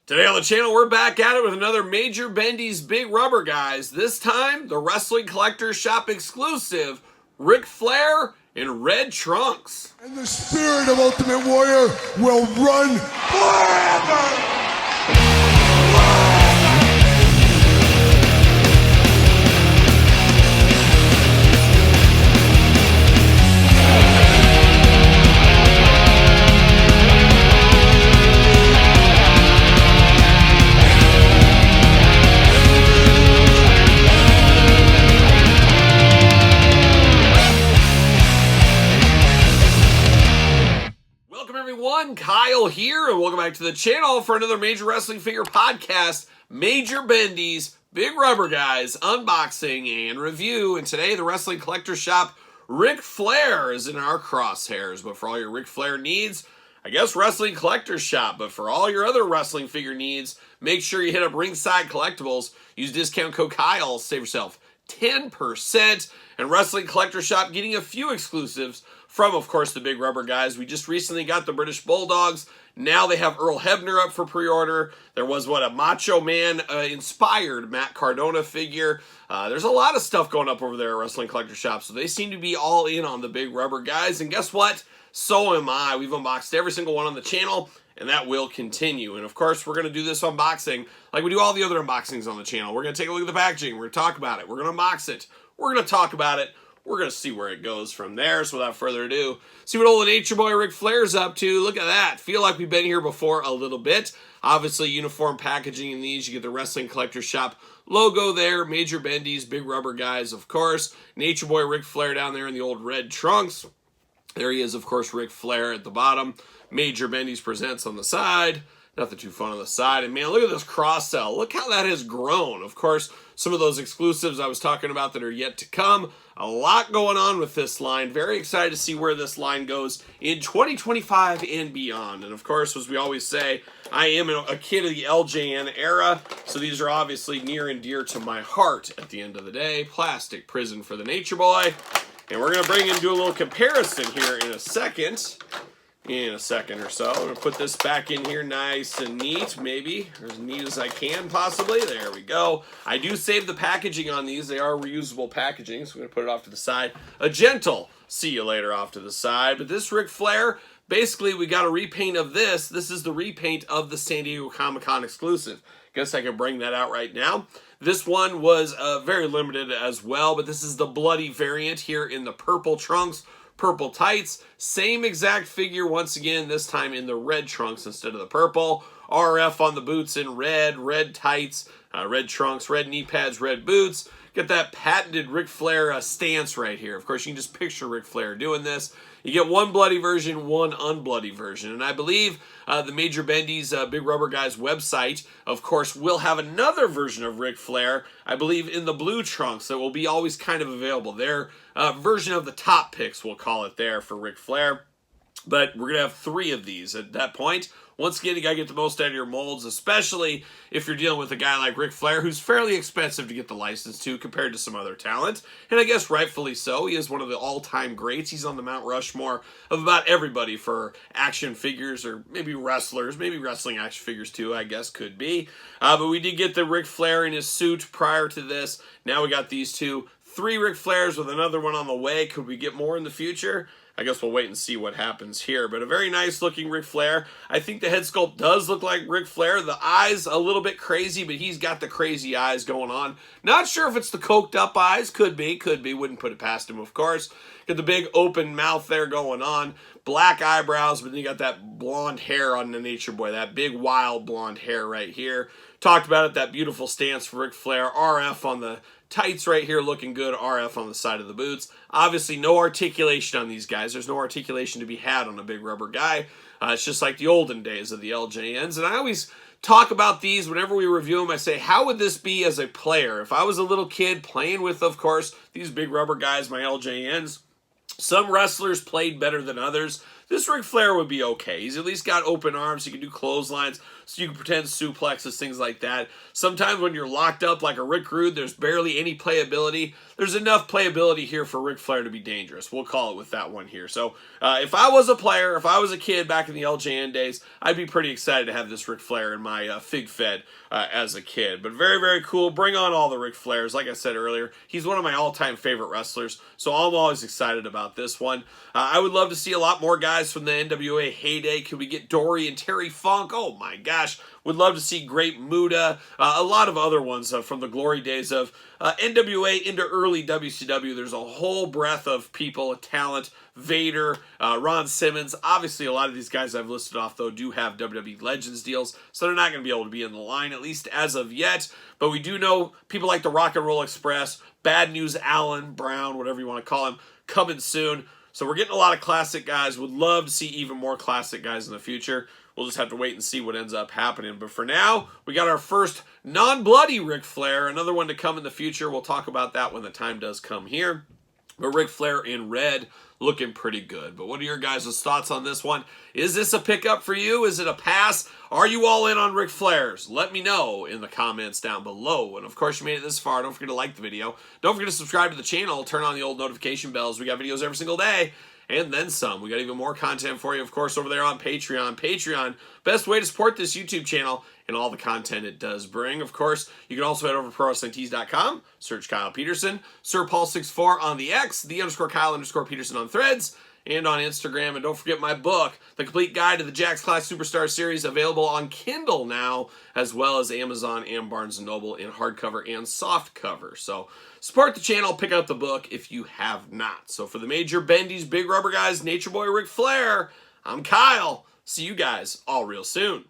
Today on the channel, we're back at it with another Major Bendy's Big Rubber Guys. This time, the Wrestling Collector Shop exclusive, Ric Flair in red trunks. And the spirit of Ultimate Warrior will run forever! Kyle here, and welcome back to the channel for another Major Wrestling Figure podcast, Major Bendy's Big Rubber Guys unboxing and review. And today, the Wrestling Collector Shop, Ric Flair is in our crosshairs. But for all your Ric Flair needs, I guess Wrestling Collector Shop. But for all your other wrestling figure needs, make sure you hit up Ringside Collectibles. Use discount code Kyle, save yourself 10%. And Wrestling Collector Shop getting a few exclusives from, of course, the Big Rubber Guys. We just recently got the British Bulldogs. Now they have Earl Hebner up for pre-order. There was, a Macho Man inspired Matt Cardona figure. There's a lot of stuff going up over there at Wrestling Collector Shop, so they seem to be all in on the Big Rubber Guys. And guess what? So am I. We've unboxed every single one on the channel, and that will continue. And of course, we're going to do this unboxing like we do all the other unboxings on the channel. We're going to take a look at the packaging. We're going to talk about it. We're going to unbox it. We're going to talk about it. We're going to see where it goes from there. So without further ado, see what old Nature Boy Ric Flair's up to. Look at that. Feel like we've been here before a little bit. Obviously, uniform packaging in these. You get the Wrestling Collector Shop logo there. Major Bendy's Big Rubber Guys, of course. Nature Boy Ric Flair down there in the old red trunks. There he is, of course, Ric Flair at the bottom. Major Bendy's Presents on the side. Nothing too fun on the side. And man, look at this cross sell. Look how that has grown. Of course, some of those exclusives I was talking about that are yet to come. A lot going on with this line. Very excited to see where this line goes in 2025 and beyond. And of course, as we always say, I am a kid of the LJN era. So these are obviously near and dear to my heart at the end of the day. Plastic Prison for the Nature Boy. And we're going to bring and do a little comparison here in a second or so. I'm going to put this back in here nice and neat, maybe, or as neat as I can, possibly. There we go. I do save the packaging on these. They are reusable packaging, so I'm going to put it off to the side. A gentle see you later off to the side. But this Ric Flair, basically, we got a repaint of this. This is the repaint of the San Diego Comic-Con exclusive. Guess I can bring that out right now. This one was very limited as well, but this is the bloody variant here in the purple trunks. Purple tights, same exact figure once again, this time in the red trunks instead of the purple. RF on the boots in red, red tights, red trunks, red knee pads, red boots. Get that patented Ric Flair stance right here. Of course, you can just picture Ric Flair doing this. You get one bloody version, one unbloody version. And I believe the Major Bendy's Big Rubber Guys website, of course, will have another version of Ric Flair, I believe, in the blue trunks that will be always kind of available. Their version of the top picks, we'll call it there, for Ric Flair. But we're going to have 3 of these at that point. Once again, you got to get the most out of your molds, especially if you're dealing with a guy like Ric Flair, who's fairly expensive to get the license to compared to some other talent. And I guess rightfully so. He is one of the all-time greats. He's on the Mount Rushmore of about everybody for action figures, or maybe wrestlers, maybe wrestling action figures too, I guess could be. But we did get the Ric Flair in his suit prior to this. Now we got these 2. 3 Ric Flairs with another one on the way. Could we get more in the future? I guess we'll wait and see what happens here. But a very nice looking Ric Flair. I think the head sculpt does look like Ric Flair. The eyes a little bit crazy, but he's got the crazy eyes going on. Not sure if it's the coked up eyes. Could be. Wouldn't put it past him, of course. Got the big open mouth there going on. Black eyebrows, but then you got that blonde hair on the Nature Boy. That big wild blonde hair right here. Talked about it, that beautiful stance for Ric Flair. RF on the tights right here looking good. RF on the side of the boots. Obviously, no articulation on these guys. There's no articulation to be had on a Big Rubber Guy. It's just like the olden days of the LJNs. And I always talk about these whenever we review them. I say, how would this be as a player? If I was a little kid playing with, of course, these Big Rubber Guys, my LJNs, some wrestlers played better than others. This Ric Flair would be okay. He's at least got open arms. He can do clotheslines. so you can pretend suplexes, things like that. Sometimes when you're locked up like a Rick Rude, there's barely any playability. There's enough playability here for Ric Flair to be dangerous. We'll call it with that one here. So if I was a player, if I was a kid back in the LJN days, I'd be pretty excited to have this Ric Flair in my Fig Fed as a kid. But very, very cool. Bring on all the Ric Flairs. Like I said earlier, he's one of my all-time favorite wrestlers, so I'm always excited about this one. I would love to see a lot more guys from the NWA heyday. Could we get Dory and Terry Funk? Oh my gosh. Would love to see Great Muta. A lot of other ones from the glory days of NWA into early WCW. There's a whole breadth of people, talent. Vader, Ron Simmons. Obviously, a lot of these guys I've listed off, though, do have WWE Legends deals, so they're not going to be able to be in the line, at least as of yet. But we do know people like the Rock and Roll Express, Bad News Allen, Brown, whatever you want to call him, coming soon. So we're getting a lot of classic guys. Would love to see even more classic guys in the future. We'll just have to wait and see what ends up happening. But for now, we got our first non-bloody Ric Flair. Another one to come in the future. We'll talk about that when the time does come here. But Ric Flair in red, looking pretty good. But what are your guys' thoughts on this one? Is this a pickup for you? Is it a pass? Are you all in on Ric Flair's? Let me know in the comments down below. And of course, you made it this far. Don't forget to like the video. Don't forget to subscribe to the channel. Turn on the old notification bells. We got videos every single day. And then some. We got even more content for you, of course, over there on Patreon. Patreon, best way to support this YouTube channel and all the content it does bring. Of course, you can also head over to ProWrestlingTees.com, search Kyle Peterson, SirPaul64 on the X, _Kyle_Peterson on Threads, and on Instagram. And don't forget my book, The Complete Guide to the Jakks Class Superstar Series, available on Kindle now, as well as Amazon and Barnes & Noble in hardcover and softcover. So support the channel, pick up the book if you have not. So for the Major Bendies, Big Rubber Guys, Nature Boy Ric Flair, I'm Kyle. See you guys all real soon.